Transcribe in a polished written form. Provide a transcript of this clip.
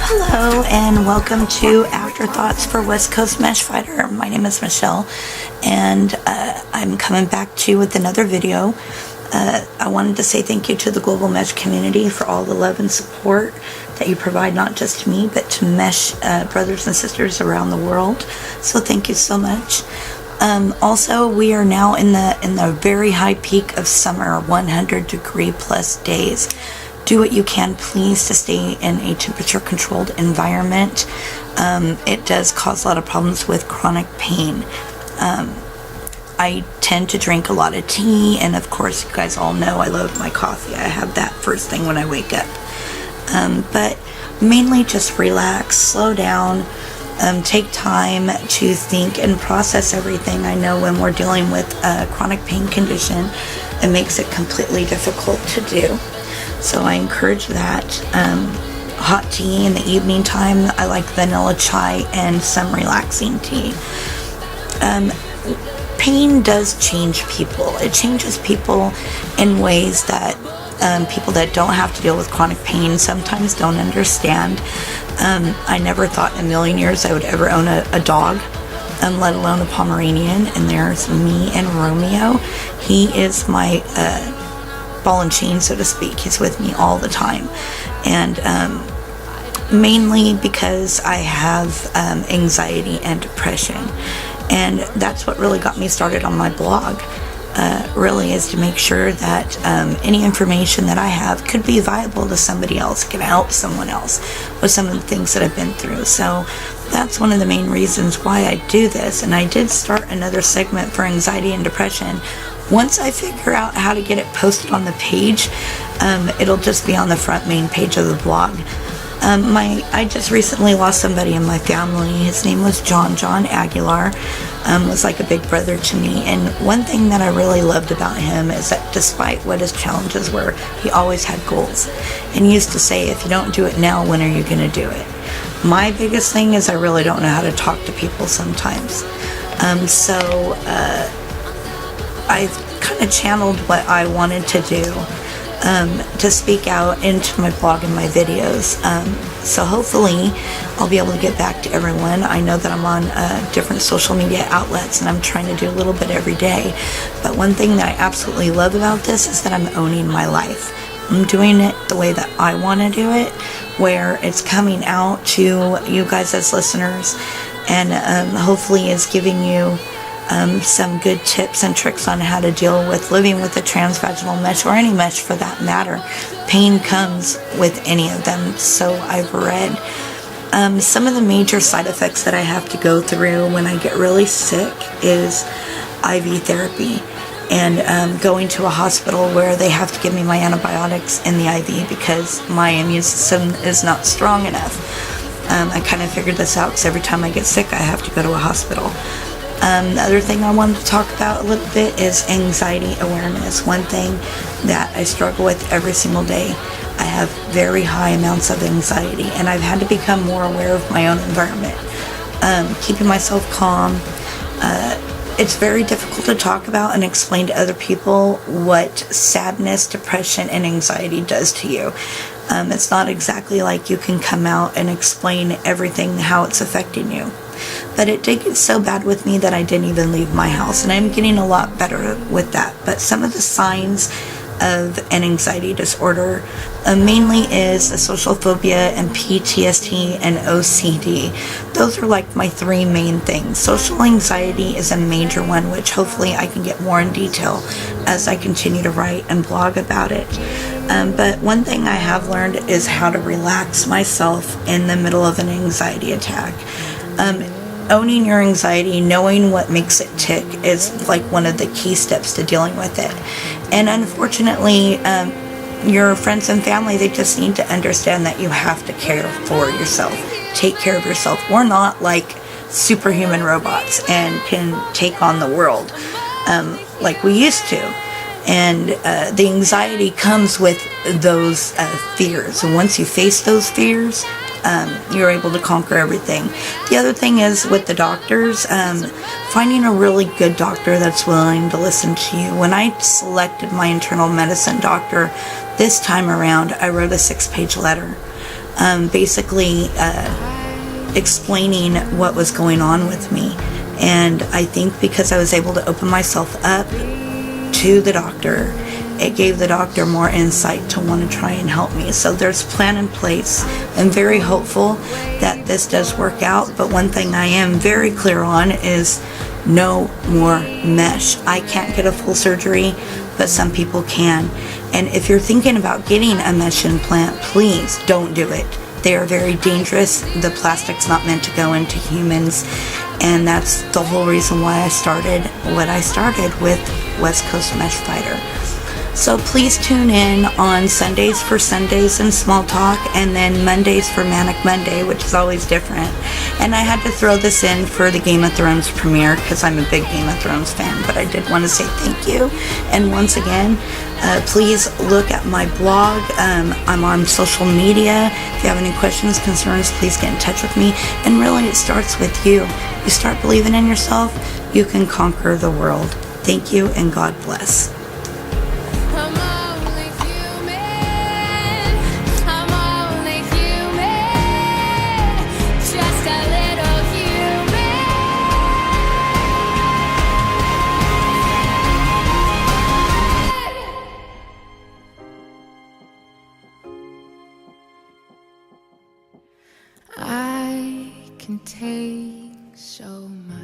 Hello and welcome to Afterthoughts for West Coast Mesh Fighter. My name is Michelle and I'm coming back to you with another video. I wanted to say thank you to the global mesh community for all the love and support that you provide, not just to me but to mesh brothers and sisters around the world. So thank you so much. Also, we are now in the very high peak of summer, 100-degree plus days. Do what you can, please, to stay in a temperature-controlled environment. It does cause a lot of problems with chronic pain. I tend to drink a lot of tea, and of course, you guys all know I love my coffee. I have that first thing when I wake up. But mainly just relax, slow down, take time to think and process everything. I know when we're dealing with a chronic pain condition, it makes it completely difficult to do. So I encourage that. Hot tea in the evening time. I like vanilla chai and some relaxing tea. Pain does change people. It changes people in ways that people that don't have to deal with chronic pain sometimes don't understand. I never thought in a million years I would ever own a dog, let alone a Pomeranian. And there's me and Romeo. He is my ball and chain, so to speak. He's with me all the time, and mainly because I have anxiety and depression, and that's what really got me started on my blog. Really is to make sure that any information that I have could be viable to somebody else, can help someone else with some of the things that I've been through. So that's one of the main reasons why I do this. And I did start another segment for anxiety and depression. Once I figure out how to get it posted on the page, it'll just be on the front main page of the blog. I just recently lost somebody in my family. His name was John Aguilar. Was like a big brother to me. And one thing that I really loved about him is that despite what his challenges were, he always had goals. And he used to say, if you don't do it now, when are you going to do it? My biggest thing is I really don't know how to talk to people sometimes. I've kind of channeled what I wanted to do to speak out into my blog and my videos. So hopefully I'll be able to get back to everyone. I know that I'm on different social media outlets and I'm trying to do a little bit every day. But one thing that I absolutely love about this is that I'm owning my life. I'm doing it the way that I want to do it, where it's coming out to you guys as listeners, and hopefully is giving you some good tips and tricks on how to deal with living with a transvaginal mesh, or any mesh for that matter. Pain comes with any of them, so I've read. Some of the major side effects that I have to go through when I get really sick is IV therapy, and going to a hospital where they have to give me my antibiotics in the IV because my immune system is not strong enough. I kind of figured this out because every time I get sick I have to go to a hospital. The other thing I wanted to talk about a little bit is anxiety awareness. One thing that I struggle with every single day. I have very high amounts of anxiety, and I've had to become more aware of my own environment. Keeping myself calm. It's very difficult to talk about and explain to other people what sadness, depression, and anxiety does to you. It's not exactly like you can come out and explain everything, how it's affecting you. But it did get so bad with me that I didn't even leave my house, and I'm getting a lot better with that. But some of the signs of an anxiety disorder mainly is a social phobia and PTSD and OCD. Those are like my three main things. Social anxiety is a major one, which hopefully I can get more in detail as I continue to write and blog about it. But one thing I have learned is how to relax myself in the middle of an anxiety attack. Owning your anxiety, knowing what makes it tick, is like one of the key steps to dealing with it. And unfortunately, your friends and family, they just need to understand that you have to care for yourself. Take care of yourself. We're not like superhuman robots and can take on the world like we used to. And the anxiety comes with those fears. And once you face those fears, you're able to conquer everything. The other thing is with the doctors, finding a really good doctor that's willing to listen to you. When I selected my internal medicine doctor this time around, I wrote a 6-page letter, basically explaining what was going on with me. And I think because I was able to open myself up to the doctor, it gave the doctor more insight to want to try and help me. So there's a plan in place. I'm very hopeful that this does work out, but one thing I am very clear on is no more mesh. I can't get a full surgery, but some people can. And if you're thinking about getting a mesh implant, please don't do it. They are very dangerous. The plastic's not meant to go into humans, and that's the whole reason why I started what I started with West Coast Mesh Fighter. So please tune in on Sundays for Sundays and Small Talk, and then Mondays for Manic Monday, which is always different. And I had to throw this in for the Game of Thrones premiere because I'm a big Game of Thrones fan, but I did want to say thank you. And once again, please look at my blog. I'm on social media. If you have any questions, concerns, please get in touch with me. And really, it starts with you. You start believing in yourself, you can conquer the world. Thank you, and God bless. I can take so much.